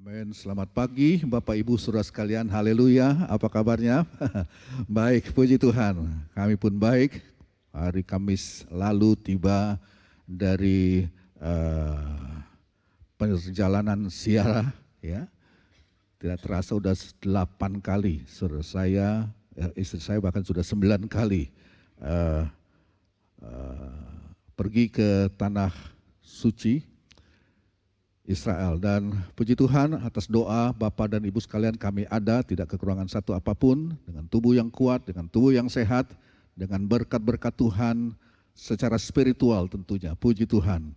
Amin. Selamat pagi Bapak Ibu Saudara sekalian. Haleluya. Apa kabarnya? Baik, puji Tuhan. Kami pun baik. Hari Kamis lalu tiba dari perjalanan ziarah, ya. Tidak terasa sudah 8 kali. Saudara saya, istri saya bahkan sudah 9 kali pergi ke tanah suci Israel, dan puji Tuhan atas doa Bapak dan Ibu sekalian kami ada, tidak kekurangan satu apapun, dengan tubuh yang kuat, dengan tubuh yang sehat, dengan berkat-berkat Tuhan secara spiritual tentunya, puji Tuhan.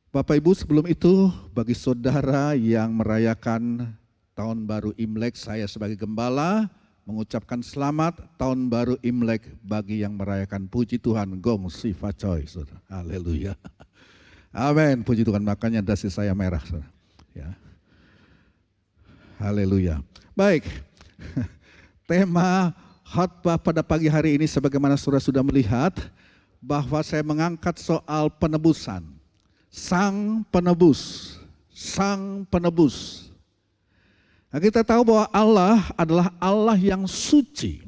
Bapak Ibu, sebelum itu bagi saudara yang merayakan tahun baru Imlek, saya sebagai gembala mengucapkan selamat tahun baru Imlek bagi yang merayakan, puji Tuhan. Gong si facoy, saudara. Haleluya. Amin, puji Tuhan, makanya dasi saya merah, saudara. Ya. Haleluya. Baik, tema khotbah pada pagi hari ini sebagaimana saudara sudah melihat bahwa saya mengangkat soal penebusan. Sang penebus, sang penebus. Nah, kita tahu bahwa Allah adalah Allah yang suci,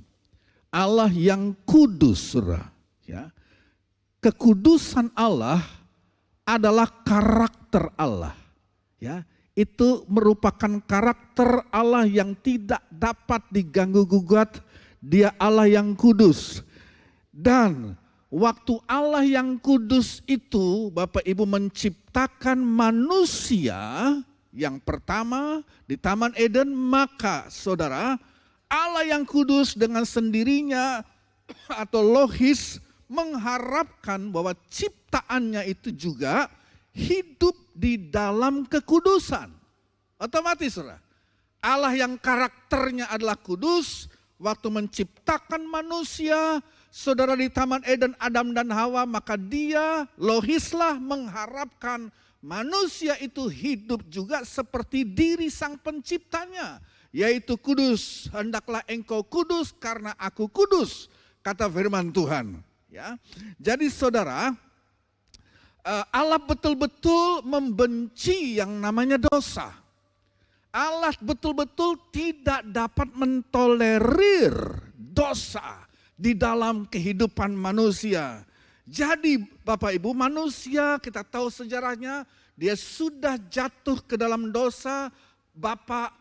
Allah yang kudus, saudara. Ya. Kekudusan Allah adalah karakter Allah, ya. Itu merupakan karakter Allah yang tidak dapat diganggu gugat. Dia Allah yang kudus. Dan waktu Allah yang kudus itu, Bapak Ibu menciptakan manusia yang pertama di Taman Eden, maka saudara, Allah yang kudus dengan sendirinya atau logis mengharapkan bahwa ciptaannya itu juga hidup di dalam kekudusan. Otomatis, saudara, Allah yang karakternya adalah kudus, waktu menciptakan manusia, saudara, di Taman Eden, Adam dan Hawa, maka dia logislah mengharapkan manusia itu hidup juga seperti diri sang penciptanya, yaitu kudus. Hendaklah engkau kudus karena aku kudus, kata firman Tuhan. Ya, jadi saudara, Allah betul-betul membenci yang namanya dosa. Allah betul-betul tidak dapat mentolerir dosa di dalam kehidupan manusia. Jadi Bapak Ibu, manusia kita tahu sejarahnya, dia sudah jatuh ke dalam dosa. Bapak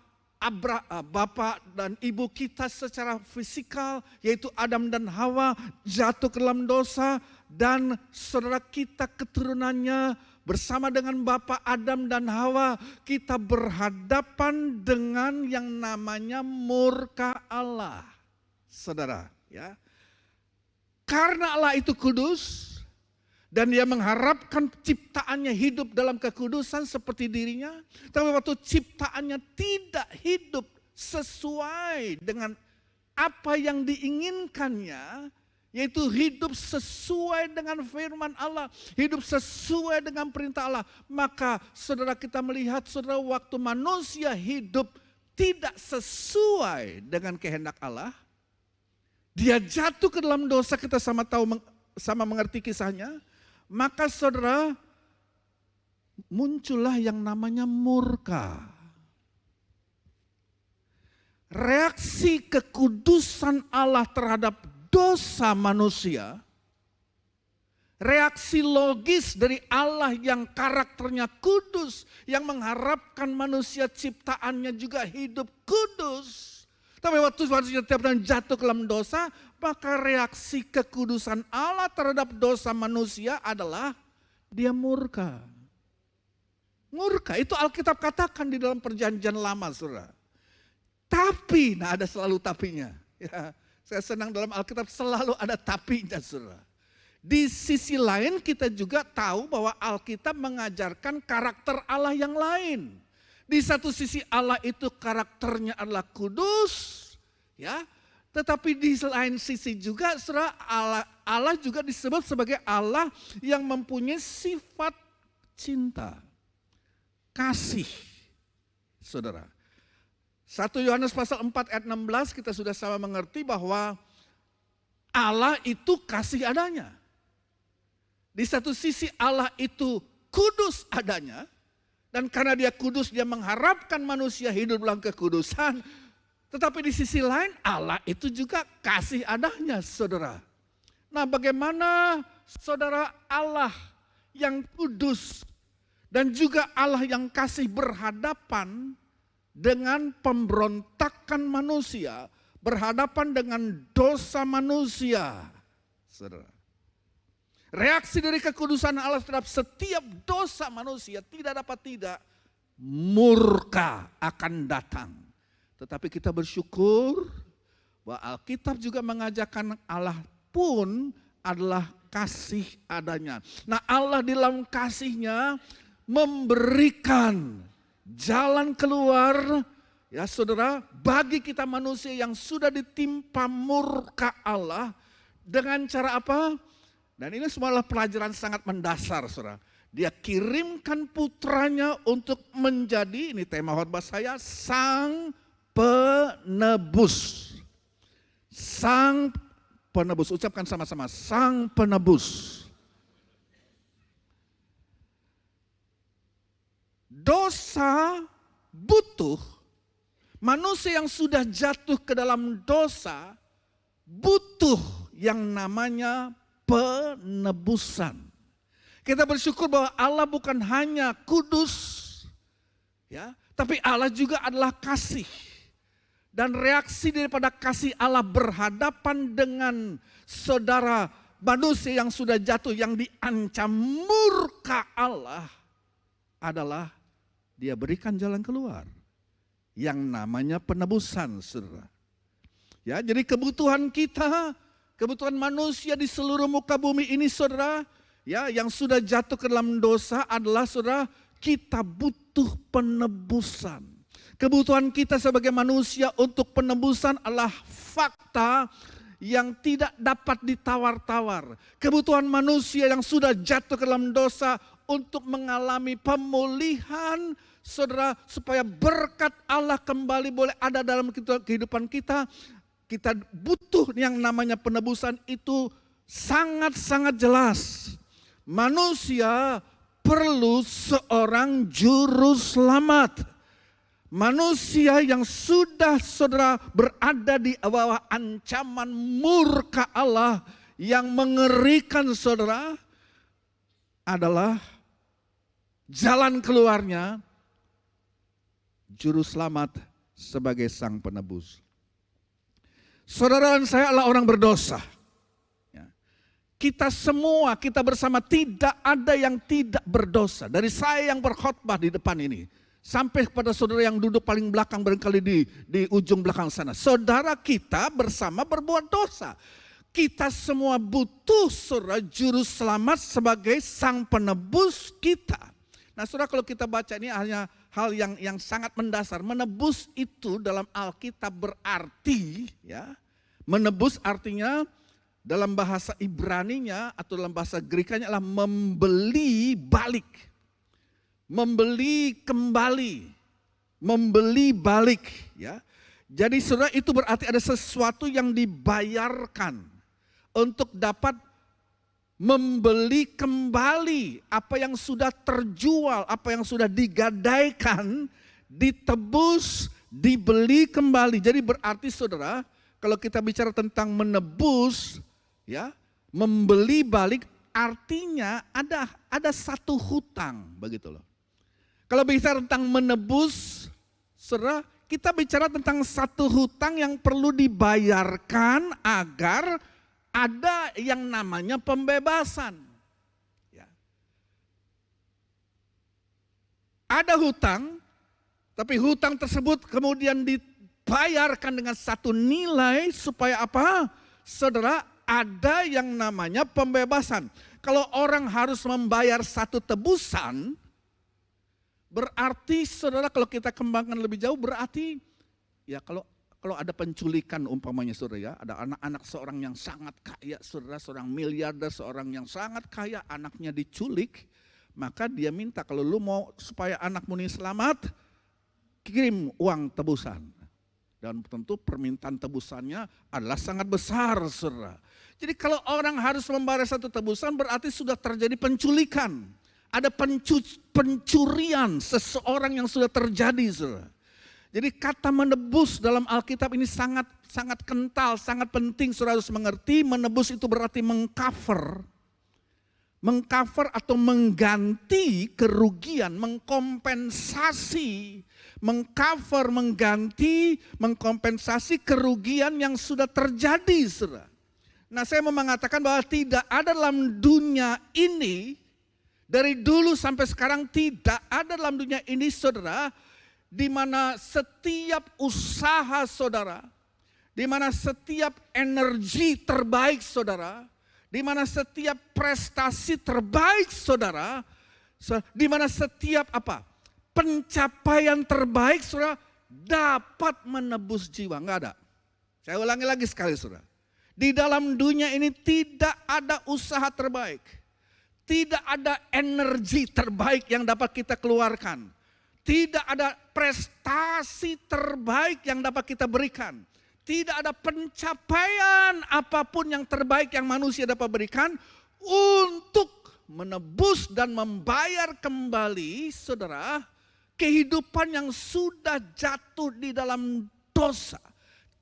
dan ibu kita secara fisikal, yaitu Adam dan Hawa, jatuh ke dalam dosa, dan saudara kita keturunannya bersama dengan Bapak Adam dan Hawa, kita berhadapan dengan yang namanya murka Allah. Saudara, ya. Karena Allah itu kudus dan dia mengharapkan ciptaannya hidup dalam kekudusan seperti dirinya. Tapi waktu ciptaannya tidak hidup sesuai dengan apa yang diinginkannya, yaitu hidup sesuai dengan firman Allah, hidup sesuai dengan perintah Allah. Maka saudara kita melihat, saudara, waktu manusia hidup tidak sesuai dengan kehendak Allah, dia jatuh ke dalam dosa, kita sama tahu, sama mengerti kisahnya. Maka saudara, muncullah yang namanya murka. Reaksi kekudusan Allah terhadap dosa manusia, reaksi logis dari Allah yang karakternya kudus, yang mengharapkan manusia ciptaannya juga hidup kudus. Tapi waktu manusia jatuh ke dalam dosa, maka reaksi kekudusan Allah terhadap dosa manusia adalah dia murka. Murka, itu Alkitab katakan di dalam perjanjian lama, saudara. Tapi, nah ada selalu tapinya. Ya, saya senang dalam Alkitab selalu ada tapinya, saudara. Di sisi lain kita juga tahu bahwa Alkitab mengajarkan karakter Allah yang lain. Di satu sisi Allah itu karakternya adalah kudus, ya. Tetapi di lain sisi juga, saudara, Allah juga disebut sebagai Allah yang mempunyai sifat cinta, kasih, saudara. 1 Yohanes pasal 4 ayat 16 kita sudah sama mengerti bahwa Allah itu kasih adanya. Di satu sisi Allah itu kudus adanya, Dan karena dia kudus, dia mengharapkan manusia hidup dalam kekudusan. Tetapi di sisi lain Allah itu juga kasih adanya, saudara. Nah, bagaimana saudara Allah yang kudus dan juga Allah yang kasih berhadapan dengan pemberontakan manusia, berhadapan dengan dosa manusia, saudara. Reaksi dari kekudusan Allah terhadap setiap dosa manusia tidak dapat tidak, murka akan datang. Tetapi kita bersyukur bahwa Alkitab juga mengajarkan Allah pun adalah kasih adanya. Nah, Allah di dalam kasihnya memberikan jalan keluar, ya saudara, bagi kita manusia yang sudah ditimpa murka Allah. Dengan cara apa? Dan ini semua adalah pelajaran sangat mendasar, saudara. Dia kirimkan putranya untuk menjadi, ini tema khotbah saya, sang penebus. Sang penebus, ucapkan sama-sama, sang penebus. Dosa butuh, manusia yang sudah jatuh ke dalam dosa butuh yang namanya penebusan. Kita bersyukur bahwa Allah bukan hanya kudus, ya, tapi Allah juga adalah kasih. Dan reaksi daripada kasih Allah berhadapan dengan saudara manusia yang sudah jatuh, yang diancam murka Allah, adalah dia berikan jalan keluar yang namanya penebusan, saudara. Ya, jadi kebutuhan kita, kebutuhan manusia di seluruh muka bumi ini, saudara, ya, yang sudah jatuh ke dalam dosa adalah, saudara, kita butuh penebusan. Kebutuhan kita sebagai manusia untuk penebusan adalah fakta yang tidak dapat ditawar-tawar. Kebutuhan manusia yang sudah jatuh ke dalam dosa untuk mengalami pemulihan, saudara, supaya berkat Allah kembali boleh ada dalam kehidupan kita. Kita butuh yang namanya penebusan itu sangat-sangat jelas. Manusia perlu seorang juru selamat. Manusia yang sudah, saudara, berada di bawah ancaman murka Allah yang mengerikan, saudara, adalah jalan keluarnya juru selamat sebagai sang penebus. Saudara dan saya adalah orang berdosa. Kita semua, kita bersama tidak ada yang tidak berdosa. Dari saya yang berkhotbah di depan ini, sampai kepada saudara yang duduk paling belakang barangkali di ujung belakang sana. Saudara kita bersama berbuat dosa. Kita semua butuh, saudara, juru selamat sebagai sang penebus kita. Nah, saudara, kalau kita baca ini hanya hal yang sangat mendasar. Menebus itu dalam Alkitab berarti, ya, menebus artinya dalam bahasa Ibraninya atau dalam bahasa Grekanya adalah membeli balik. Membeli kembali, membeli balik, ya. Jadi saudara, itu berarti ada sesuatu yang dibayarkan untuk dapat membeli kembali apa yang sudah terjual, apa yang sudah digadaikan, ditebus, dibeli kembali. Jadi berarti, saudara, kalau kita bicara tentang menebus, ya, membeli balik, artinya ada satu hutang, begitu loh. Kalau bicara tentang menebus, saudara, kita bicara tentang satu hutang yang perlu dibayarkan agar ada yang namanya pembebasan. Ya. Ada hutang, tapi hutang tersebut kemudian dibayarkan dengan satu nilai supaya apa? Saudara, ada yang namanya pembebasan. Kalau orang harus membayar satu tebusan, berarti, saudara, kalau kita kembangkan lebih jauh, berarti ya kalau ada penculikan umpamanya, saudara, ya, ada anak-anak seorang yang sangat kaya, saudara, seorang miliarder, seorang yang sangat kaya, anaknya diculik, maka dia minta, kalau lu mau supaya anakmu ini selamat, kirim uang tebusan. Dan tentu permintaan tebusannya adalah sangat besar, saudara. Jadi kalau orang harus membayar satu tebusan berarti sudah terjadi penculikan. ada pencurian seseorang yang sudah terjadi, saudara. Jadi kata menebus dalam Alkitab ini sangat sangat kental, sangat penting saudara harus mengerti. Menebus itu berarti mengcover atau mengganti kerugian, mengkompensasi, mengcover, mengganti, mengkompensasi kerugian yang sudah terjadi, saudara. Nah, saya mau mengatakan bahwa tidak ada dalam dunia ini, dari dulu sampai sekarang tidak ada dalam dunia ini, saudara, di mana setiap usaha saudara, di mana setiap energi terbaik saudara, di mana setiap prestasi terbaik saudara, di mana setiap pencapaian terbaik saudara dapat menebus jiwa. Enggak ada. Saya ulangi lagi sekali saudara. Di dalam dunia ini tidak ada usaha terbaik. Tidak ada energi terbaik yang dapat kita keluarkan. Tidak ada prestasi terbaik yang dapat kita berikan. Tidak ada pencapaian apapun yang terbaik yang manusia dapat berikan untuk menebus dan membayar kembali, saudara, kehidupan yang sudah jatuh di dalam dosa.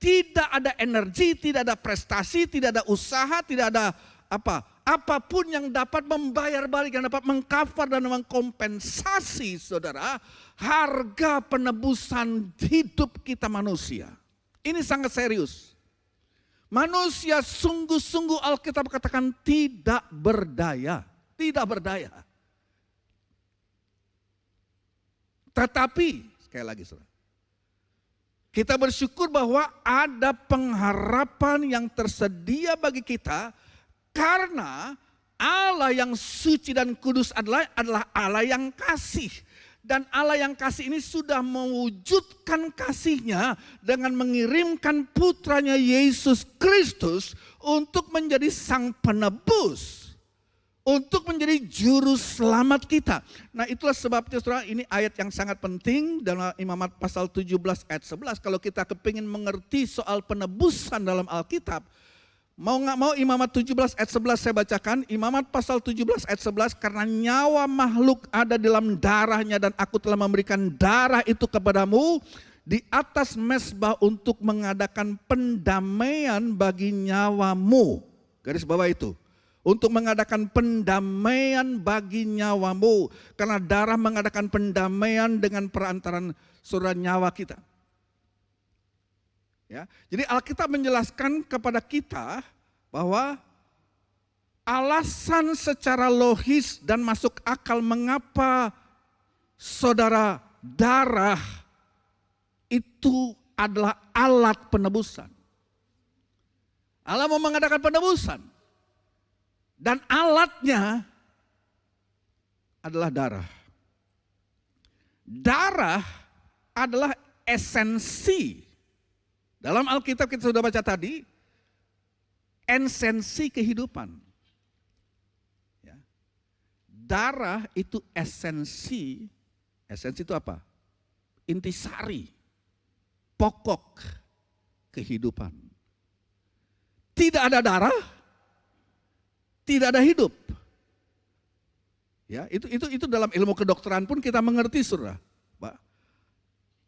Tidak ada energi, tidak ada prestasi, tidak ada usaha, tidak ada apapun yang dapat membayar balik, yang dapat mengcover dan mengkompensasi, saudara, harga penebusan hidup kita manusia. Ini sangat serius. Manusia sungguh-sungguh Alkitab katakan tidak berdaya. Tidak berdaya. Tetapi, sekali lagi saudara, kita bersyukur bahwa ada pengharapan yang tersedia bagi kita. Karena Allah yang suci dan kudus adalah Allah yang kasih. Dan Allah yang kasih ini sudah mewujudkan kasihnya dengan mengirimkan putranya Yesus Kristus untuk menjadi sang penebus. Untuk menjadi juru selamat kita. Nah, itulah sebabnya saudara, ini ayat yang sangat penting dalam Imamat pasal 17 ayat 11. Kalau kita kepingin mengerti soal penebusan dalam Alkitab, mau nggak mau Imamat 17 ayat 11 saya bacakan. Imamat pasal 17 ayat 11. Karena nyawa makhluk ada dalam darahnya dan aku telah memberikan darah itu kepadamu di atas mezbah untuk mengadakan pendamaian bagi nyawamu. Garis bawah itu. Untuk mengadakan pendamaian bagi nyawamu. Karena darah mengadakan pendamaian dengan perantaran saudara nyawa kita. Ya, jadi Alkitab menjelaskan kepada kita bahwa alasan secara logis dan masuk akal mengapa saudara darah itu adalah alat penebusan. Allah mau mengadakan penebusan dan alatnya adalah darah. Darah adalah esensi. Dalam Alkitab kita sudah baca tadi, esensi kehidupan. Ya. Darah itu esensi itu apa? Intisari, pokok kehidupan. Tidak ada darah, tidak ada hidup. Ya, itu dalam ilmu kedokteran pun kita mengerti, saudara.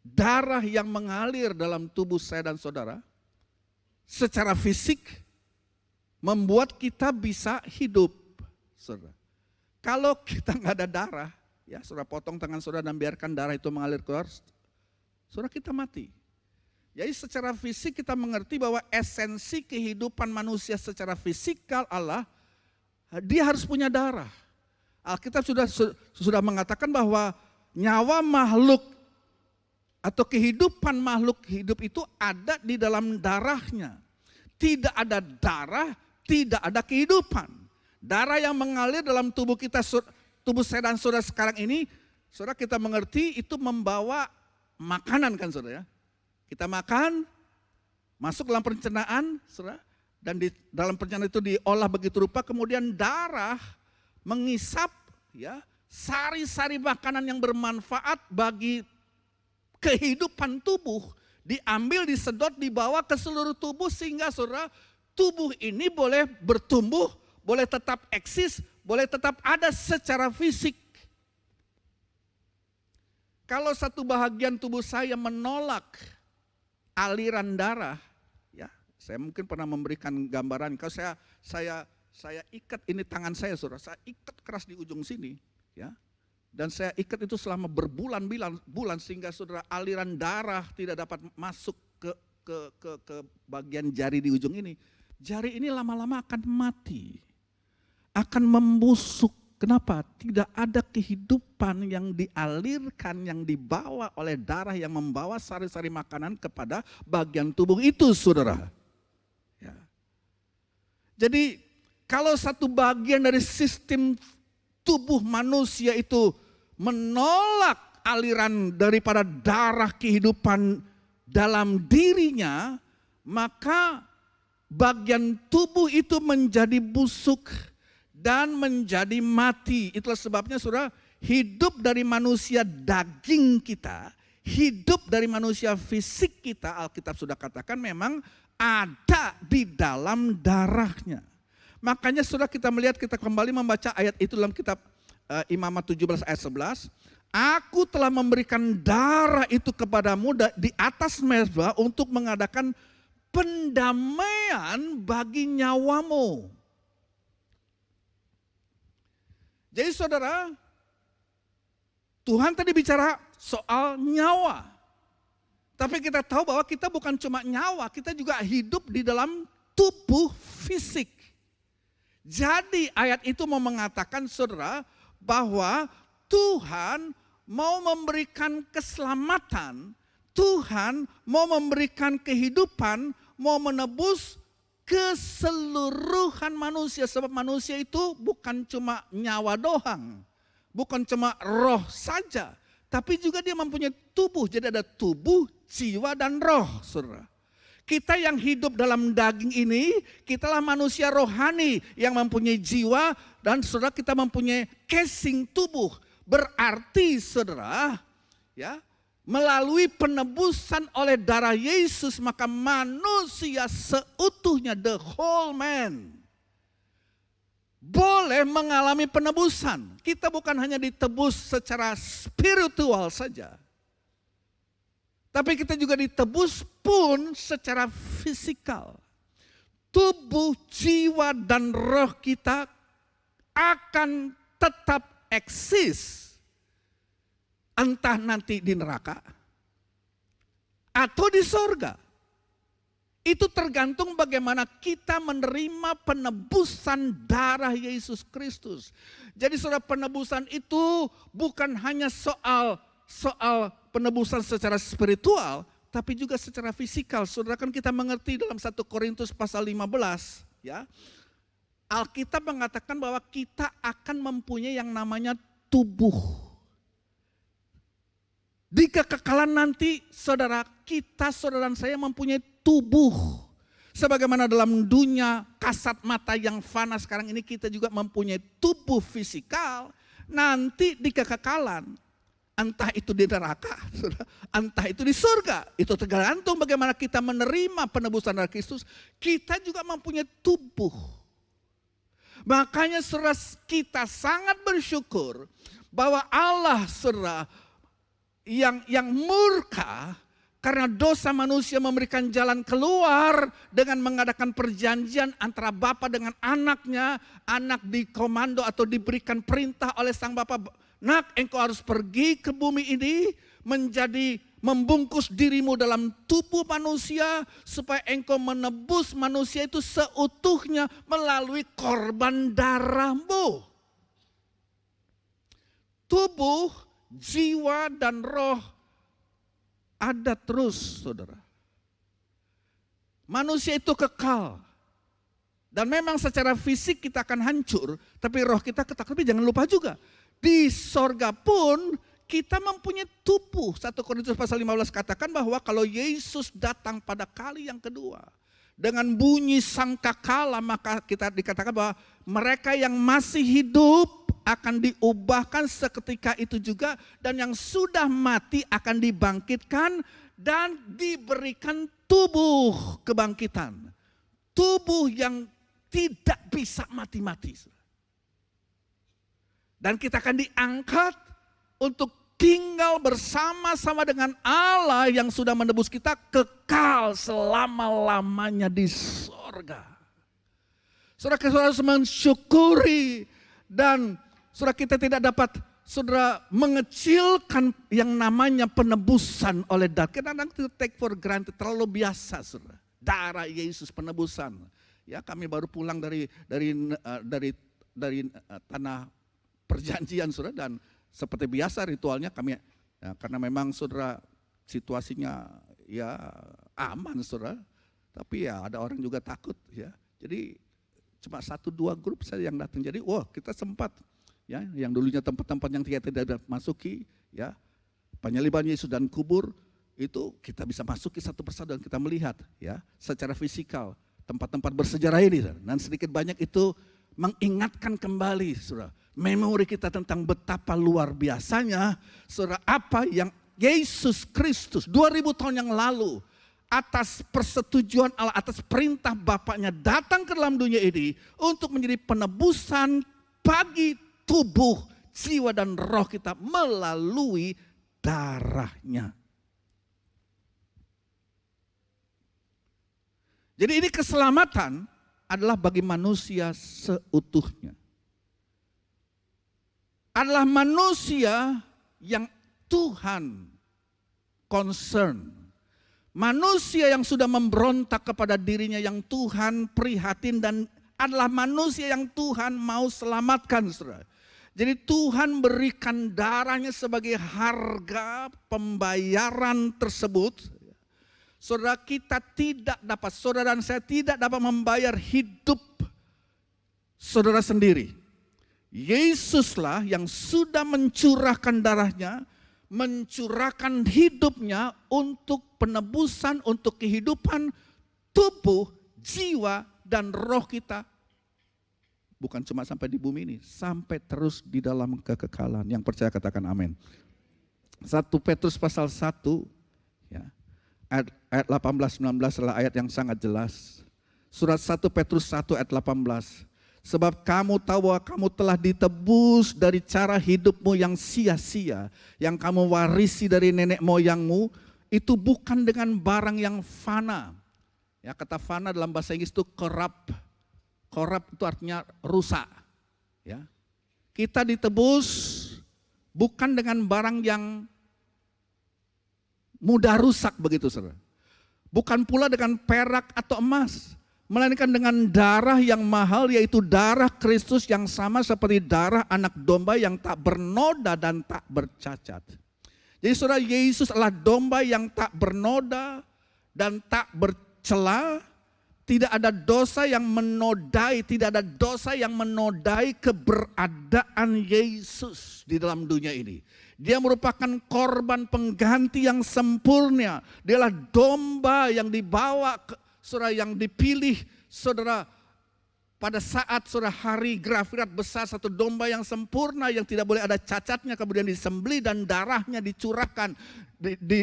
Darah yang mengalir dalam tubuh saya dan saudara secara fisik membuat kita bisa hidup, saudara. Kalau kita nggak ada darah, ya saudara potong tangan saudara dan biarkan darah itu mengalir keluar, saudara kita mati. Jadi secara fisik kita mengerti bahwa esensi kehidupan manusia secara fisikal Allah, dia harus punya darah. Alkitab sudah mengatakan bahwa nyawa makhluk atau kehidupan makhluk hidup itu ada di dalam darahnya. Tidak ada darah, tidak ada kehidupan. Darah yang mengalir dalam tubuh kita, tubuh saya dan saudara sekarang ini, saudara kita mengerti itu membawa makanan kan saudara ya. Kita makan, masuk dalam pencernaan, saudara, dan di dalam pencernaan itu diolah begitu rupa, kemudian darah mengisap ya sari-sari makanan yang bermanfaat bagi kehidupan tubuh, diambil, disedot, dibawa ke seluruh tubuh sehingga saudara tubuh ini boleh bertumbuh, boleh tetap eksis, boleh tetap ada secara fisik. Kalau satu bahagian tubuh saya menolak aliran darah, ya, saya mungkin pernah memberikan gambaran. Kalau saya ikat ini tangan saya, saudara, saya ikat keras di ujung sini, ya, dan saya ikat itu selama berbulan-bulan sehingga saudara aliran darah tidak dapat masuk ke bagian jari di ujung ini. Jari ini lama-lama akan mati, akan membusuk. Kenapa? Tidak ada kehidupan yang dialirkan, yang dibawa oleh darah yang membawa sari-sari makanan kepada bagian tubuh itu, saudara. Ya. Jadi kalau satu bagian dari sistem tubuh manusia itu menolak aliran daripada darah kehidupan dalam dirinya, maka bagian tubuh itu menjadi busuk dan menjadi mati. Itulah sebabnya saudara, hidup dari manusia daging kita, hidup dari manusia fisik kita, Alkitab sudah katakan memang ada di dalam darahnya. Makanya saudara kita melihat, kita kembali membaca ayat itu dalam kitab Imamat 17 ayat 11. Aku telah memberikan darah itu kepadamu di atas mezbah untuk mengadakan pendamaian bagi nyawamu. Jadi saudara, Tuhan tadi bicara soal nyawa. Tapi kita tahu bahwa kita bukan cuma nyawa, kita juga hidup di dalam tubuh fisik. Jadi ayat itu mau mengatakan saudara, bahwa Tuhan mau memberikan keselamatan, Tuhan mau memberikan kehidupan, mau menebus keseluruhan manusia. Sebab manusia itu bukan cuma nyawa doang, bukan cuma roh saja, tapi juga dia mempunyai tubuh. Jadi ada tubuh, jiwa dan roh, saudara. Kita yang hidup dalam daging ini, kitalah manusia rohani yang mempunyai jiwa dan saudara kita mempunyai casing tubuh. Berarti saudara, ya, melalui penebusan oleh darah Yesus, maka manusia seutuhnya, the whole man, boleh mengalami penebusan. Kita bukan hanya ditebus secara spiritual saja, tapi kita juga ditebus pun secara fisikal. Tubuh, jiwa, dan roh kita akan tetap eksis. Entah nanti di neraka atau di sorga. Itu tergantung bagaimana kita menerima penebusan darah Yesus Kristus. Jadi saudara, penebusan itu bukan hanya soal penebusan secara spiritual, tapi juga secara fisikal. Saudara, kan kita mengerti dalam 1 Korintus pasal 15, ya. Alkitab mengatakan bahwa kita akan mempunyai yang namanya tubuh. Di kekekalan nanti saudara dan saya mempunyai tubuh. Sebagaimana dalam dunia kasat mata yang fana sekarang ini, kita juga mempunyai tubuh fisikal. Nanti di kekekalan, entah itu di neraka, entah itu di surga, itu tergantung bagaimana kita menerima penebusan dari Kristus. Kita juga mempunyai tubuh. Makanya saudara, kita sangat bersyukur bahwa Allah, saudara, yang murka karena dosa manusia, memberikan jalan keluar dengan mengadakan perjanjian antara bapa dengan anaknya. Anak dikomando atau diberikan perintah oleh sang bapa, nak, engkau harus pergi ke bumi ini, membungkus dirimu dalam tubuh manusia supaya engkau menebus manusia itu seutuhnya melalui korban darahmu. Tubuh, jiwa dan roh ada terus, saudara. Manusia itu kekal. Dan memang secara fisik kita akan hancur, tapi roh kita kekal. Tapi jangan lupa juga, di sorga pun kita mempunyai tubuh. 1 Korintus pasal 15 katakan bahwa kalau Yesus datang pada kali yang kedua, dengan bunyi sangkakala, maka kita dikatakan bahwa mereka yang masih hidup akan diubahkan seketika itu juga, dan yang sudah mati akan dibangkitkan dan diberikan tubuh kebangkitan. Tubuh yang tidak bisa mati-mati. Dan kita akan diangkat untuk tinggal bersama-sama dengan Allah yang sudah menebus kita kekal selama-lamanya di sorga. Saudara harus mensyukuri dan saudara kita tidak dapat saudara mengecilkan yang namanya penebusan oleh darah. Kadang-kadang kita take for granted, terlalu biasa saudara. Darah Yesus penebusan. Ya kami baru pulang dari tanah perjanjian saudara, dan seperti biasa ritualnya kami ya, karena memang saudara situasinya ya aman saudara, tapi ya ada orang juga takut ya. Jadi cuma 1-2 grup saja yang datang. Jadi wah kita sempat ya yang dulunya tempat-tempat yang tidak masuki ya, penyaliban Yesus dan kubur itu kita bisa masuki satu persatu dan kita melihat ya secara fisikal tempat-tempat bersejarah ini, dan sedikit banyak itu mengingatkan kembali saudara memori kita tentang betapa luar biasanya saudara apa yang Yesus Kristus 2000 tahun yang lalu atas persetujuan Allah, atas perintah Bapaknya datang ke dalam dunia ini untuk menjadi penebusan bagi tubuh, jiwa dan roh kita melalui darahnya. Jadi ini keselamatan adalah bagi manusia seutuhnya. Adalah manusia yang Tuhan concern. Manusia yang sudah memberontak kepada dirinya yang Tuhan prihatin, dan adalah manusia yang Tuhan mau selamatkan saudara. Jadi Tuhan berikan darahnya sebagai harga pembayaran tersebut. Saudara kita tidak dapat, saudara dan saya tidak dapat membayar hidup saudara sendiri. Yesuslah yang sudah mencurahkan darahnya, mencurahkan hidupnya untuk penebusan, untuk kehidupan tubuh, jiwa, dan roh kita. Bukan cuma sampai di bumi ini, sampai terus di dalam kekekalan. Yang percaya katakan amin. 1 Petrus pasal 1 ya, ayat 18-19 adalah ayat yang sangat jelas. Surat 1 Petrus 1 ayat 18. Sebab kamu tahu bahwa kamu telah ditebus dari cara hidupmu yang sia-sia, yang kamu warisi dari nenek moyangmu, itu bukan dengan barang yang fana. Ya, kata fana dalam bahasa Inggris itu corrupt. Corrupt itu artinya rusak. Ya. Kita ditebus bukan dengan barang yang mudah rusak begitu saudara. Bukan pula dengan perak atau emas, melainkan dengan darah yang mahal, yaitu darah Kristus yang sama seperti darah anak domba yang tak bernoda dan tak bercacat. Jadi saudara, Yesus adalah domba yang tak bernoda dan tak bercela. Tidak ada dosa yang menodai, tidak ada dosa yang menodai keberadaan Yesus di dalam dunia ini. Dia merupakan korban pengganti yang sempurna. Dialah domba yang dibawa saudara, yang dipilih saudara pada saat saudara hari Grafirat besar, satu domba yang sempurna yang tidak boleh ada cacatnya, kemudian disembelih dan darahnya dicurahkan,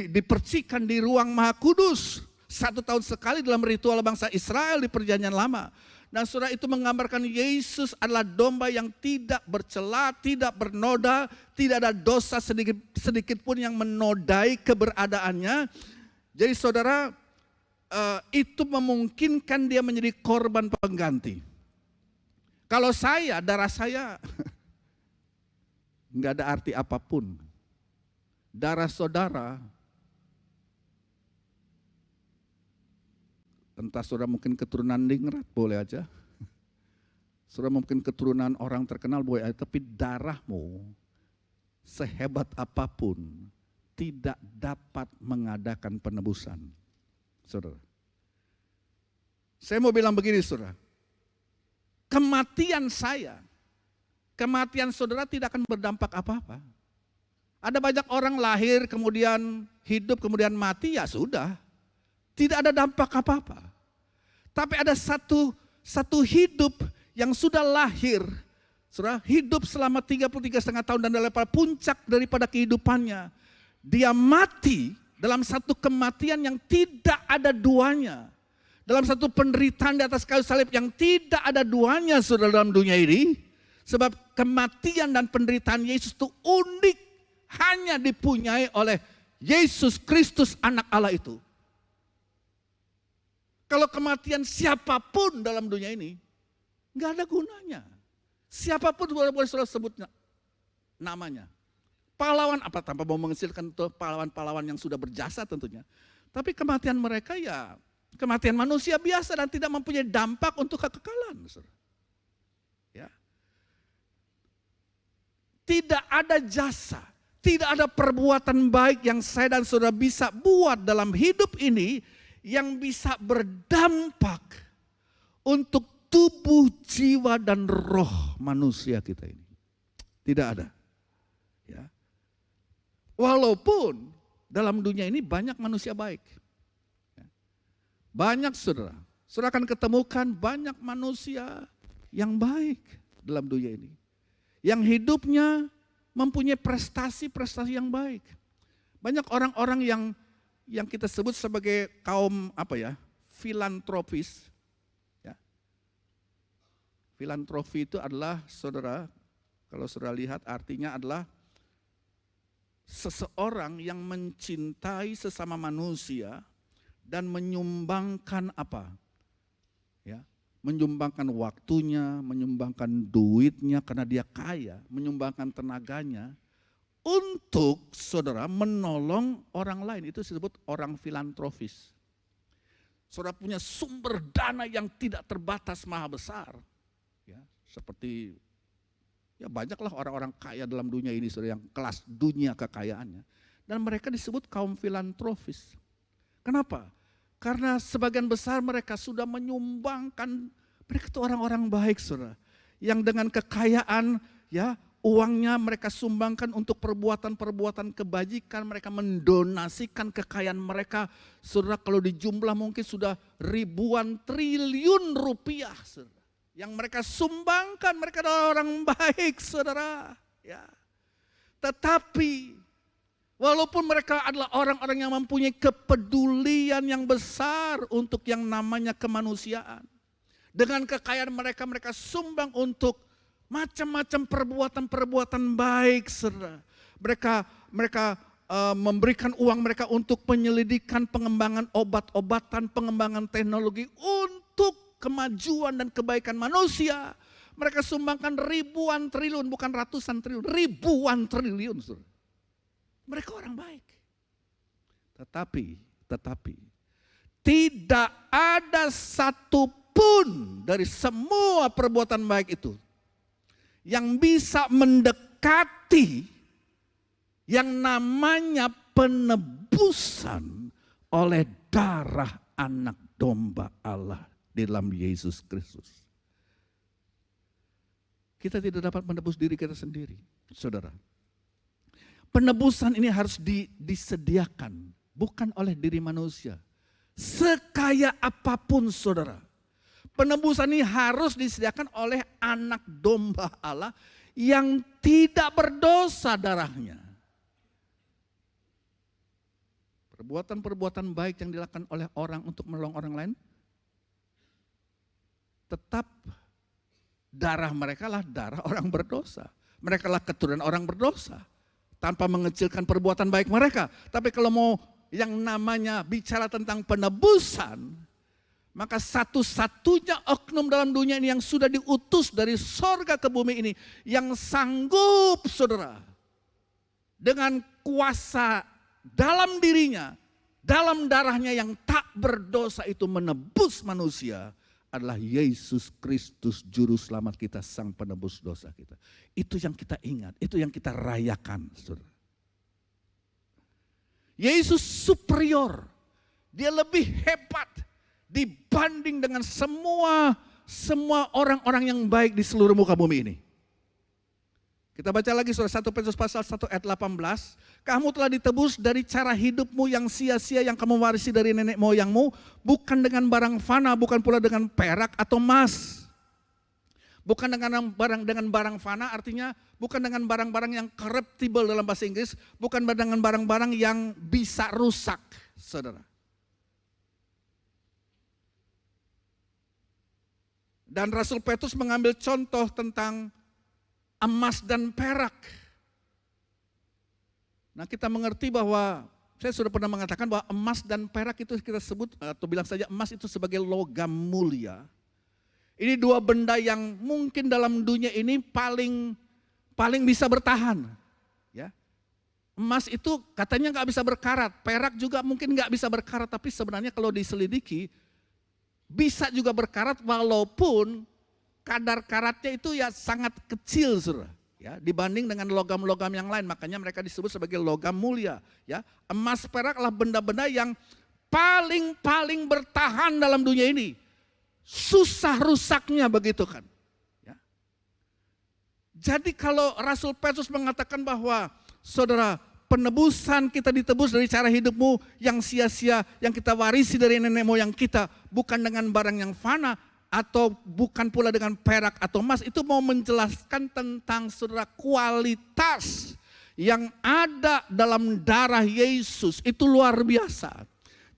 dipercikan di ruang Maha Kudus 1 tahun sekali dalam ritual bangsa Israel di Perjanjian Lama. Dan saudara, itu menggambarkan Yesus adalah domba yang tidak bercela, tidak bernoda, tidak ada dosa sedikit pun yang menodai keberadaannya. Jadi saudara, itu memungkinkan dia menjadi korban pengganti. Kalau saya, darah saya nggak ada arti apapun. Darah saudara, entah saudara mungkin keturunan ningrat boleh aja, saudara mungkin keturunan orang terkenal boleh aja, tapi darahmu sehebat apapun tidak dapat mengadakan penebusan. Saudara, saya mau bilang begini saudara, kematian saya, kematian saudara tidak akan berdampak apa-apa. Ada banyak orang lahir kemudian hidup kemudian mati, ya sudah, tidak ada dampak apa-apa. Tapi ada satu hidup yang sudah lahir, saudara, hidup selama 33,5 tahun dan daripada puncak daripada kehidupannya, dia mati dalam satu kematian yang tidak ada duanya. Dalam satu penderitaan di atas kayu salib yang tidak ada duanya saudara dalam dunia ini. Sebab kematian dan penderitaan Yesus itu unik. hanya dipunyai oleh Yesus Kristus anak Allah itu. Kalau kematian siapapun dalam dunia ini, nggak ada gunanya. Siapapun boleh saudara sebut namanya. Pahlawan apa tanpa mau mengecilkan itu pahlawan-pahlawan yang sudah berjasa tentunya. Tapi kematian mereka ya kematian manusia biasa dan tidak mempunyai dampak untuk kekekalan. Ya. Tidak ada jasa, tidak ada perbuatan baik yang saya dan saudara bisa buat dalam hidup ini yang bisa berdampak untuk tubuh, jiwa, dan roh manusia kita ini. Tidak ada. Ya. Walaupun dalam dunia ini banyak manusia baik. Ya. Banyak saudara. Saudara akan ketemukan banyak manusia yang baik dalam dunia ini. Yang hidupnya mempunyai prestasi-prestasi yang baik. Banyak orang-orang yang kita sebut sebagai kaum filantropis. Ya. Filantropi itu adalah saudara, kalau saudara lihat artinya adalah seseorang yang mencintai sesama manusia dan menyumbangkan Ya, menyumbangkan waktunya, menyumbangkan duitnya karena dia kaya, menyumbangkan tenaganya untuk saudara menolong orang lain. Itu disebut orang filantropis. Saudara punya sumber dana yang tidak terbatas maha besar. Ya, seperti ya banyaklah orang-orang kaya dalam dunia ini saudara yang kelas dunia kekayaannya. Dan mereka disebut kaum filantropis. Kenapa? Karena sebagian besar mereka sudah menyumbangkan, mereka itu orang-orang baik saudara. Yang dengan kekayaan ya uangnya mereka sumbangkan untuk perbuatan-perbuatan kebajikan, mereka mendonasikan kekayaan mereka. Saudara kalau dijumlah mungkin sudah ribuan triliun rupiah saudara. Yang mereka sumbangkan, mereka adalah orang baik saudara. Ya. Tetapi walaupun mereka adalah orang-orang yang mempunyai kepedulian yang besar untuk yang namanya kemanusiaan. Dengan kekayaan mereka, mereka sumbang untuk macam-macam perbuatan-perbuatan baik, saudara. Mereka memberikan uang mereka untuk penyelidikan, pengembangan obat-obatan, pengembangan teknologi untuk kemajuan dan kebaikan manusia. Mereka sumbangkan ribuan triliun, bukan ratusan triliun, ribuan triliun, saudara. Mereka orang baik. Tetapi tidak ada satupun dari semua perbuatan baik itu yang bisa mendekati yang namanya penebusan oleh darah anak domba Allah di dalam Yesus Kristus. Kita tidak dapat menebus diri kita sendiri, saudara. Penebusan ini harus disediakan, bukan oleh diri manusia. Sekaya apapun saudara. Penebusan ini harus disediakan oleh anak domba Allah yang tidak berdosa darahnya. Perbuatan-perbuatan baik yang dilakukan oleh orang untuk menolong orang lain, tetap darah mereka lah darah orang berdosa. Mereka lah keturunan orang berdosa. Tanpa mengecilkan perbuatan baik mereka. Tapi kalau mau yang namanya bicara tentang penebusan, maka satu-satunya oknum dalam dunia ini yang sudah diutus dari sorga ke bumi ini, yang sanggup saudara, dengan kuasa dalam dirinya, dalam darahnya yang tak berdosa itu menebus manusia, adalah Yesus Kristus juru selamat kita, sang penebus dosa kita. Itu yang kita ingat, itu yang kita rayakan, saudara. Yesus superior, dia lebih hebat dibanding dengan semua orang-orang yang baik di seluruh muka bumi ini. Kita baca lagi saudara 1 Petrus pasal 1 ayat 18. Kamu telah ditebus dari cara hidupmu yang sia-sia yang kamu warisi dari nenek moyangmu. Bukan dengan barang fana, bukan pula dengan perak atau emas. Bukan dengan barang fana artinya bukan dengan barang-barang yang corruptible dalam bahasa Inggris. Bukan dengan barang-barang yang bisa rusak, saudara. Dan Rasul Petrus mengambil contoh tentang emas dan perak. Nah kita mengerti bahwa, saya sudah pernah mengatakan bahwa emas dan perak itu kita sebut, atau bilang saja emas itu sebagai logam mulia. Ini dua benda yang mungkin dalam dunia ini paling bisa bertahan. Ya. Emas itu katanya nggak bisa berkarat, perak juga mungkin nggak bisa berkarat, tapi sebenarnya kalau diselidiki bisa juga berkarat walaupun kadar karatnya itu ya sangat kecil, saudara, ya, dibanding dengan logam-logam yang lain. Makanya mereka disebut sebagai logam mulia. Ya, emas perak adalah benda-benda yang paling bertahan dalam dunia ini. Susah rusaknya begitu kan. Ya. Jadi kalau Rasul Petrus mengatakan bahwa saudara, penebusan kita ditebus dari cara hidupmu yang sia-sia, yang kita warisi dari nenek moyang kita, bukan dengan barang yang fana, atau bukan pula dengan perak atau emas. Itu mau menjelaskan tentang saudara kualitas yang ada dalam darah Yesus. Itu luar biasa.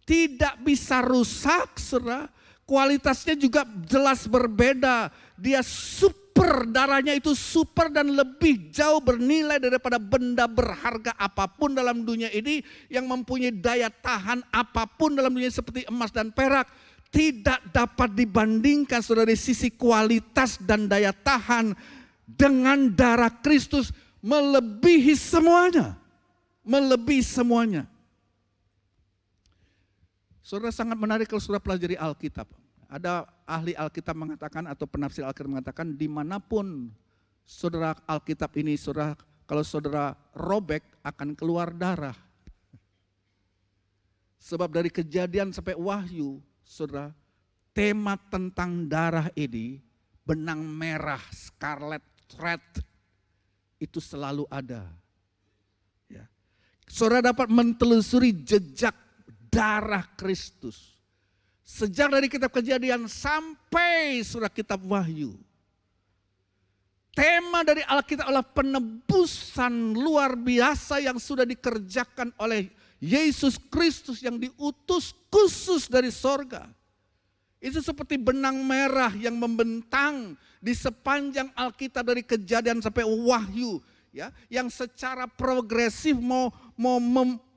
Tidak bisa rusak, saudara. Kualitasnya juga jelas berbeda. Dia super, darahnya itu super dan lebih jauh bernilai daripada benda berharga apapun dalam dunia ini, yang mempunyai daya tahan apapun dalam dunia seperti emas dan perak. Tidak dapat dibandingkan, saudara, dari sisi kualitas dan daya tahan dengan darah Kristus, melebihi semuanya. Melebihi semuanya. Saudara, sangat menarik kalau saudara pelajari Alkitab. Ada ahli Alkitab mengatakan atau penafsir Alkitab mengatakan, dimanapun saudara Alkitab ini, saudara, kalau saudara robek akan keluar darah. Sebab dari Kejadian sampai Wahyu, saudara, tema tentang darah ini, benang merah, scarlet thread, itu selalu ada. Ya. Saudara dapat mentelusuri jejak darah Kristus. Sejak dari kitab Kejadian sampai surah kitab Wahyu. Tema dari Alkitab adalah penebusan luar biasa yang sudah dikerjakan oleh Yesus Kristus yang diutus khusus dari sorga. Itu seperti benang merah yang membentang di sepanjang Alkitab dari Kejadian sampai Wahyu, ya, yang secara progresif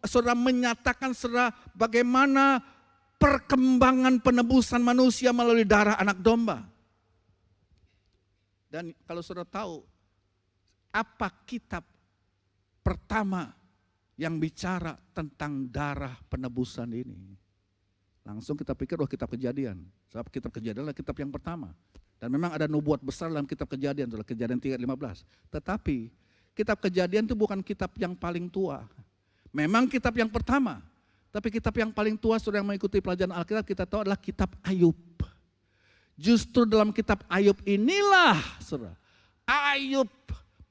saudara menyatakan saudara bagaimana perkembangan penebusan manusia melalui darah anak domba. Dan kalau saudara tahu apa kitab pertama yang bicara tentang darah penebusan ini, langsung kita pikir kitab Kejadian. Sebab kitab Kejadian adalah kitab yang pertama. Dan memang ada nubuat besar dalam kitab Kejadian, adalah Kejadian 3:15. Tetapi kitab Kejadian itu bukan kitab yang paling tua. Memang kitab yang pertama. Tapi kitab yang paling tua, saudara yang mengikuti pelajaran Alkitab, kita tahu adalah kitab Ayub. Justru dalam kitab Ayub inilah, saudara, Ayub,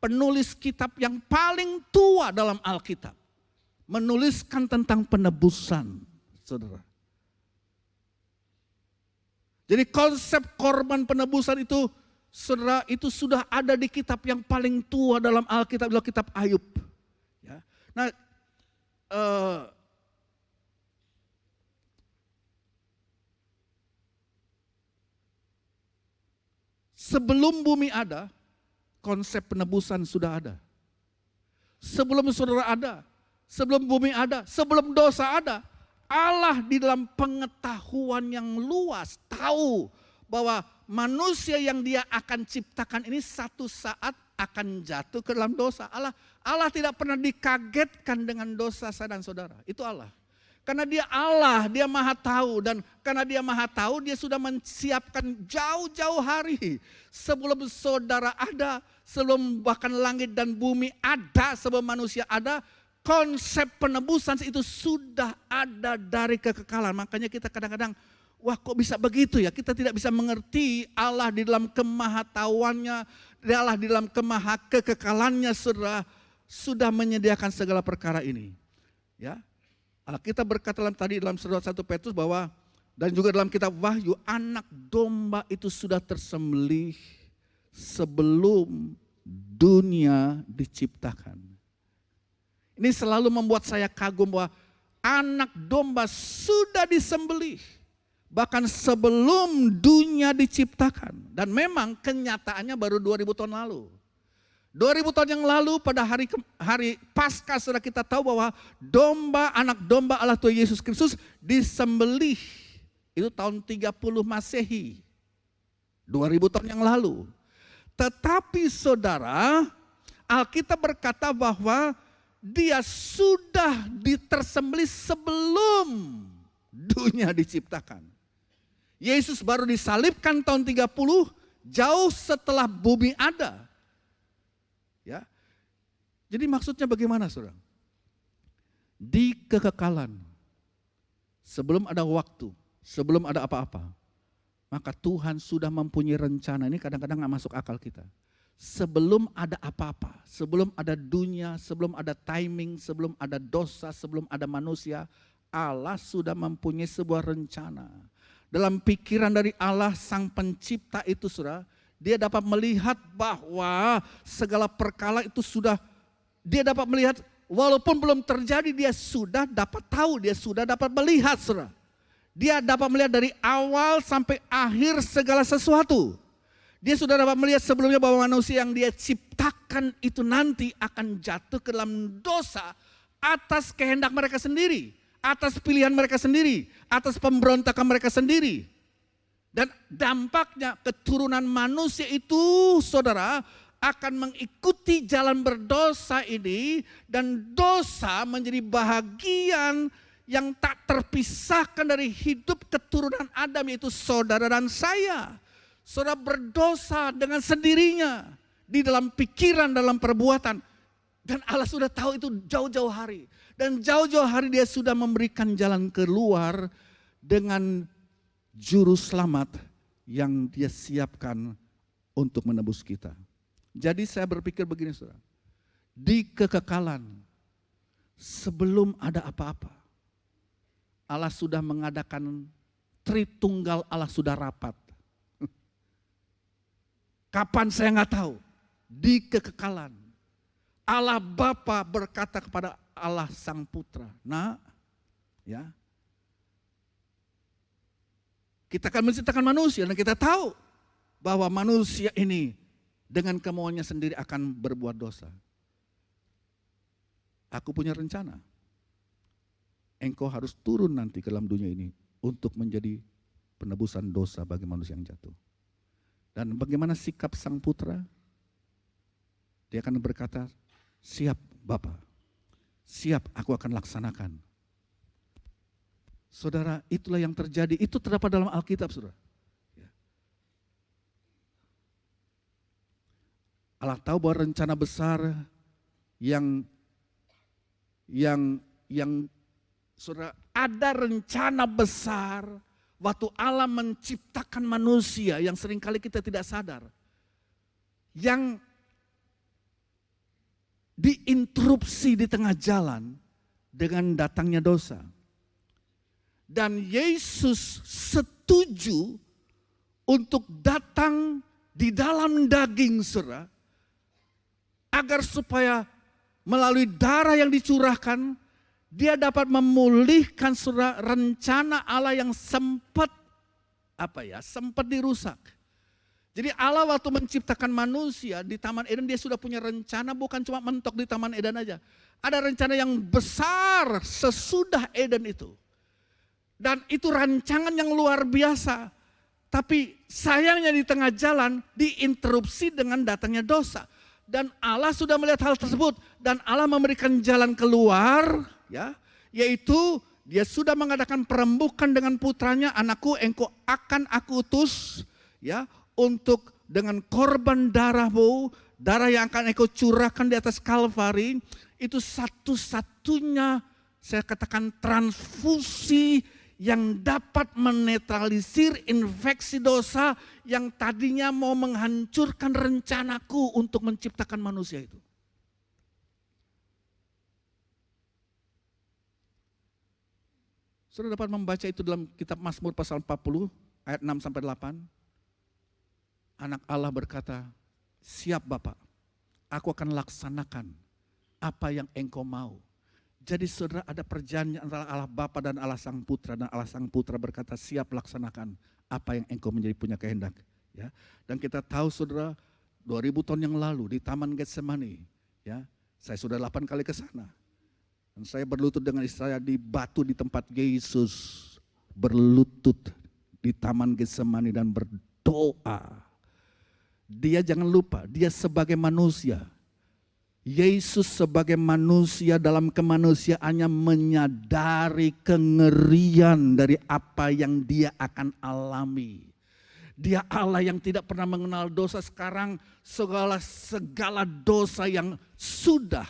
penulis kitab yang paling tua dalam Alkitab, menuliskan tentang penebusan, saudara. Jadi konsep korban penebusan itu, saudara, itu sudah ada di kitab yang paling tua dalam Alkitab, adalah kitab Ayub. Ya. Nah, sebelum bumi ada, konsep penebusan sudah ada. Sebelum saudara ada, sebelum bumi ada, sebelum dosa ada, Allah di dalam pengetahuan yang luas tahu bahwa manusia yang dia akan ciptakan ini satu saat akan jatuh ke dalam dosa. Allah tidak pernah dikagetkan dengan dosa saya dan saudara. Itu Allah. Karena dia Allah, dia maha tahu. Dan karena dia maha tahu, dia sudah menyiapkan jauh-jauh hari. Sebelum saudara ada, sebelum bahkan langit dan bumi ada, sebelum manusia ada, konsep penebusan itu sudah ada dari kekekalan. Makanya kita kadang-kadang, wah kok bisa begitu ya? Kita tidak bisa mengerti Allah di dalam kemahatauannya, Allah di dalam kekekalannya sudah menyediakan segala perkara ini. Ya. Kita berkata dalam surat 1 Petrus bahwa, dan juga dalam kitab Wahyu, anak domba itu sudah tersembelih sebelum dunia diciptakan. Ini selalu membuat saya kagum bahwa anak domba sudah disembelih bahkan sebelum dunia diciptakan. Dan memang kenyataannya baru 2000 tahun lalu. 2000 tahun yang lalu pada hari Paskah, saudara, kita tahu bahwa anak domba Allah Tuhan Yesus Kristus disembelih. Itu tahun 30 Masehi. 2000 tahun yang lalu. Tetapi saudara, Alkitab berkata bahwa dia sudah tersembelih sebelum dunia diciptakan. Yesus baru disalibkan tahun 30, jauh setelah bumi ada. Ya. Jadi maksudnya bagaimana, saudara? Di kekekalan, sebelum ada waktu, sebelum ada apa-apa, maka Tuhan sudah mempunyai rencana. Ini kadang-kadang gak masuk akal kita. Sebelum ada apa-apa, sebelum ada dunia, sebelum ada timing, sebelum ada dosa, sebelum ada manusia, Allah sudah mempunyai sebuah rencana. Dalam pikiran dari Allah sang pencipta itu, saudara, dia dapat melihat bahwa segala perkara itu sudah, dia dapat melihat walaupun belum terjadi, dia sudah dapat tahu, dia sudah dapat melihat, saudara. Dia dapat melihat dari awal sampai akhir segala sesuatu. Dia sudah dapat melihat sebelumnya bahwa manusia yang dia ciptakan itu nanti akan jatuh ke dalam dosa atas kehendak mereka sendiri, atas pilihan mereka sendiri, atas pemberontakan mereka sendiri. Dan dampaknya keturunan manusia itu, saudara, akan mengikuti jalan berdosa ini, dan dosa menjadi bahagian yang tak terpisahkan dari hidup keturunan Adam, yaitu saudara dan saya. Saudara berdosa dengan sendirinya di dalam pikiran, dalam perbuatan. Dan Allah sudah tahu itu jauh-jauh hari. Dan jauh-jauh hari dia sudah memberikan jalan keluar dengan juru selamat yang dia siapkan untuk menebus kita. Jadi saya berpikir begini, saudara. Di kekekalan, sebelum ada apa-apa, Allah sudah mengadakan Tritunggal Allah sudah rapat. Kapan saya nggak tahu. Di kekekalan, Allah Bapa berkata kepada Allah Sang Putra, "Nak, ya, kita akan menciptakan manusia dan kita tahu bahwa manusia ini dengan kemauannya sendiri akan berbuat dosa. Aku punya rencana. Engkau harus turun nanti ke dalam dunia ini untuk menjadi penebusan dosa bagi manusia yang jatuh." Dan bagaimana sikap Sang Putra? Dia akan berkata, "Siap Bapa, siap, aku akan laksanakan." Saudara, itulah yang terjadi. Itu terdapat dalam Alkitab, saudara. Allah tahu bahwa rencana besar yang saudara, ada rencana besar waktu Allah menciptakan manusia yang seringkali kita tidak sadar. Yang diinterupsi di tengah jalan dengan datangnya dosa. Dan Yesus setuju untuk datang di dalam daging, saudara, agar supaya melalui darah yang dicurahkan, dia dapat memulihkan, saudara, rencana Allah yang sempat dirusak. Jadi Allah waktu menciptakan manusia di Taman Eden, dia sudah punya rencana, bukan cuma mentok di Taman Eden aja. Ada rencana yang besar sesudah Eden itu. Dan itu rancangan yang luar biasa. Tapi sayangnya di tengah jalan diinterupsi dengan datangnya dosa. Dan Allah sudah melihat hal tersebut. Dan Allah memberikan jalan keluar, ya, yaitu dia sudah mengadakan perembukan dengan putranya, "Anakku, engkau akan aku utus, ya, untuk dengan korban darahmu, darah yang akan engkau curahkan di atas Kalvari." Itu satu-satunya, saya katakan, transfusi yang dapat menetralisir infeksi dosa yang tadinya mau menghancurkan rencanaku untuk menciptakan manusia itu. Saudara dapat membaca itu dalam kitab Mazmur pasal 40 ayat 6-8. Anak Allah berkata, "Siap Bapak, aku akan laksanakan apa yang engkau mau." Jadi saudara, ada perjanjian antara Allah Bapa dan Allah Sang Putra, dan Allah Sang Putra berkata, "Siap laksanakan apa yang engkau menjadi punya kehendak." Ya. Dan kita tahu saudara, 2000 tahun yang lalu di Taman Getsemani. Ya, saya sudah 8 kali ke sana. Dan saya berlutut dengan istri saya di batu di tempat Yesus berlutut di Taman Getsemani dan berdoa. Dia jangan lupa, dia sebagai manusia. Yesus sebagai manusia dalam kemanusiaannya menyadari kengerian dari apa yang dia akan alami. Dia Allah yang tidak pernah mengenal dosa, sekarang segala dosa yang sudah,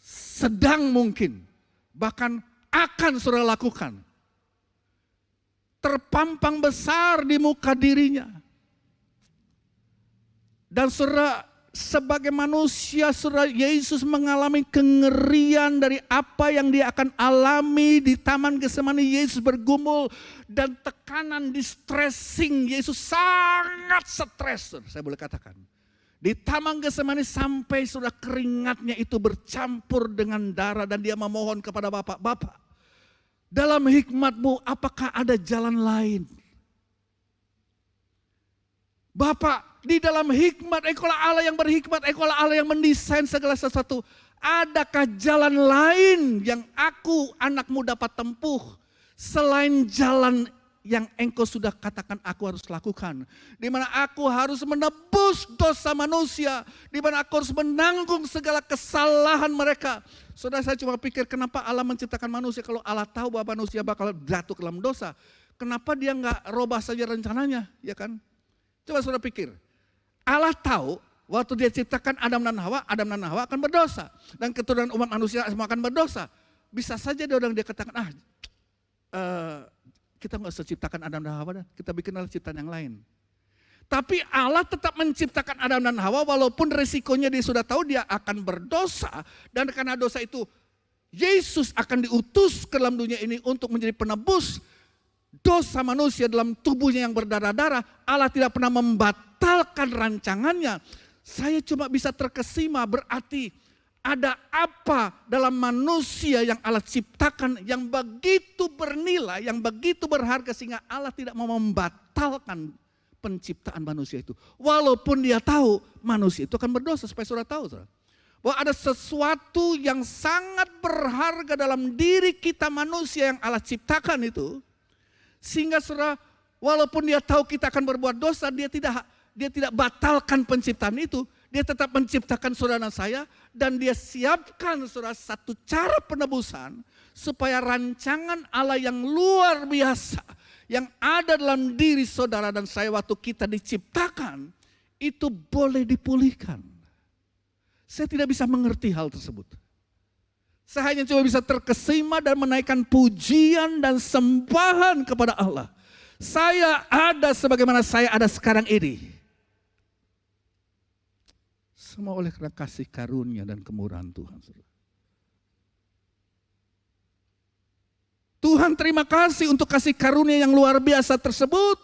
sedang mungkin, bahkan akan saudara lakukan, terpampang besar di muka dirinya. Dan saudara, sebagai manusia, saudara, Yesus mengalami kengerian dari apa yang dia akan alami di Taman Getsemani. Yesus bergumul dan tekanan, distressing. Yesus sangat stres, saya boleh katakan. Di Taman Getsemani sampai sudah keringatnya itu bercampur dengan darah dan dia memohon kepada Bapa, Bapa, dalam hikmat-Mu apakah ada jalan lain? Bapa, di dalam hikmat, Engkaulah Allah yang berhikmat, Engkaulah Allah yang mendesain segala sesuatu. Adakah jalan lain yang aku, anak-Mu dapat tempuh selain jalan yang Engkau sudah katakan aku harus lakukan? Di mana aku harus menebus dosa manusia, di mana aku harus menanggung segala kesalahan mereka. Saudara, saya cuma pikir kenapa Allah menciptakan manusia kalau Allah tahu bahwa manusia bakal jatuh ke dalam dosa. Kenapa dia nggak robah saja rencananya, ya kan? Coba saudara pikir. Allah tahu waktu dia ciptakan Adam dan Hawa akan berdosa. Dan keturunan umat manusia semua akan berdosa. Bisa saja dia katakan, kita nggak usah ciptakan Adam dan Hawa, kita bikinlah ciptaan yang lain. Tapi Allah tetap menciptakan Adam dan Hawa walaupun resikonya dia sudah tahu dia akan berdosa. Dan karena dosa itu Yesus akan diutus ke dalam dunia ini untuk menjadi penebus dosa manusia dalam tubuhnya yang berdarah-darah. Allah tidak pernah membatalkan rancangannya. Saya cuma bisa terkesima, berarti ada apa dalam manusia yang Allah ciptakan yang begitu bernilai, yang begitu berharga sehingga Allah tidak mau membatalkan penciptaan manusia itu. Walaupun dia tahu manusia itu akan berdosa, supaya saudara tahu saudara, bahwa ada sesuatu yang sangat berharga dalam diri kita manusia yang Allah ciptakan itu. Sehingga saudara, walaupun dia tahu kita akan berbuat dosa, dia tidak batalkan penciptaan itu. Dia tetap menciptakan saudara dan saya, dan dia siapkan saudara satu cara penebusan supaya rancangan Allah yang luar biasa yang ada dalam diri saudara dan saya waktu kita diciptakan itu boleh dipulihkan. Saya tidak bisa mengerti hal tersebut. Saya hanya cuma bisa terkesima dan menaikkan pujian dan sembahan kepada Allah. Saya ada sebagaimana saya ada sekarang ini. Semua oleh karena kasih karunia dan kemurahan Tuhan. Tuhan terima kasih untuk kasih karunia yang luar biasa tersebut.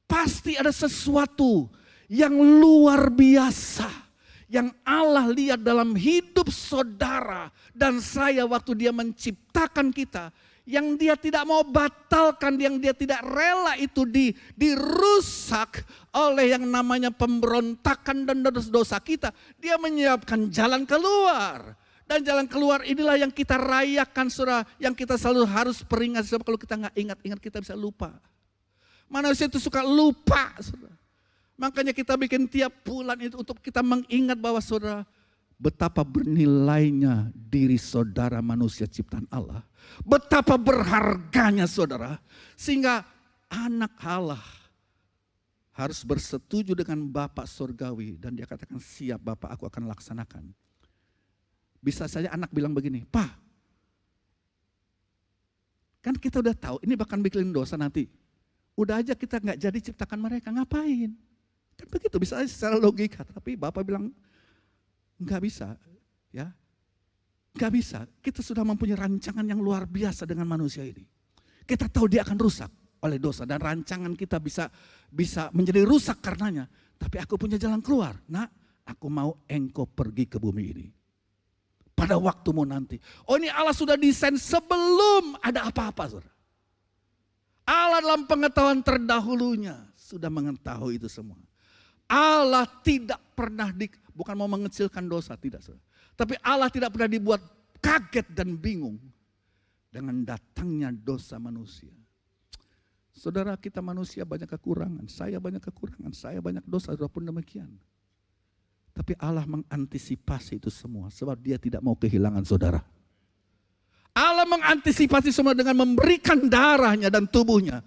Pasti ada sesuatu yang luar biasa yang Allah lihat dalam hidup saudara dan saya waktu dia menciptakan kita, yang dia tidak mau batalkan, yang dia tidak rela itu dirusak oleh yang namanya pemberontakan dan dosa kita. Dia menyiapkan jalan keluar. Dan jalan keluar inilah yang kita rayakan saudara, yang kita selalu harus peringat. Sebab kalau kita nggak ingat-ingat kita bisa lupa. Manusia itu suka lupa saudara. Makanya kita bikin tiap bulan itu untuk kita mengingat bahwa saudara, betapa bernilainya diri saudara manusia ciptaan Allah. Betapa berharganya saudara. Sehingga anak Allah harus bersetuju dengan Bapa Surgawi. Dan dia katakan, siap Bapak, aku akan laksanakan. Bisa saja anak bilang begini, Pak, kan kita udah tahu ini bahkan bikin dosa nanti. Udah aja kita nggak jadi ciptakan mereka, ngapain? Kan begitu, bisa aja secara logika. Tapi Bapak bilang, nggak bisa, ya, nggak bisa. Kita sudah mempunyai rancangan yang luar biasa dengan manusia ini. Kita tahu dia akan rusak oleh dosa dan rancangan kita bisa menjadi rusak karenanya. Tapi aku punya jalan keluar. Nah, aku mau engkau pergi ke bumi ini. Pada waktumu nanti. Oh, ini Allah sudah desain sebelum ada apa-apa, saudara. Allah dalam pengetahuan terdahulunya sudah mengetahui itu semua. Allah tidak pernah, bukan mau mengecilkan dosa, tidak. Tapi Allah tidak pernah dibuat kaget dan bingung dengan datangnya dosa manusia. Saudara, kita manusia banyak kekurangan, saya banyak kekurangan, saya banyak dosa, walaupun demikian. Tapi Allah mengantisipasi itu semua sebab Dia tidak mau kehilangan saudara. Allah mengantisipasi semua dengan memberikan darahnya dan tubuhnya.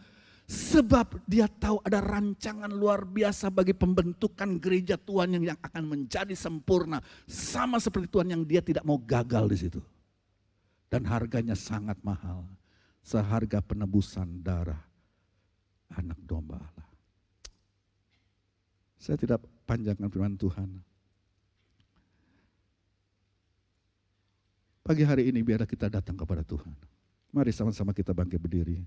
Sebab Dia tahu ada rancangan luar biasa bagi pembentukan gereja Tuhan yang akan menjadi sempurna. Sama seperti Tuhan yang Dia tidak mau gagal di situ. Dan harganya sangat mahal. Seharga penebusan darah anak domba Allah. Saya tidak panjangkan firman Tuhan. Pagi hari ini biarlah kita datang kepada Tuhan. Mari sama-sama kita bangkit berdiri.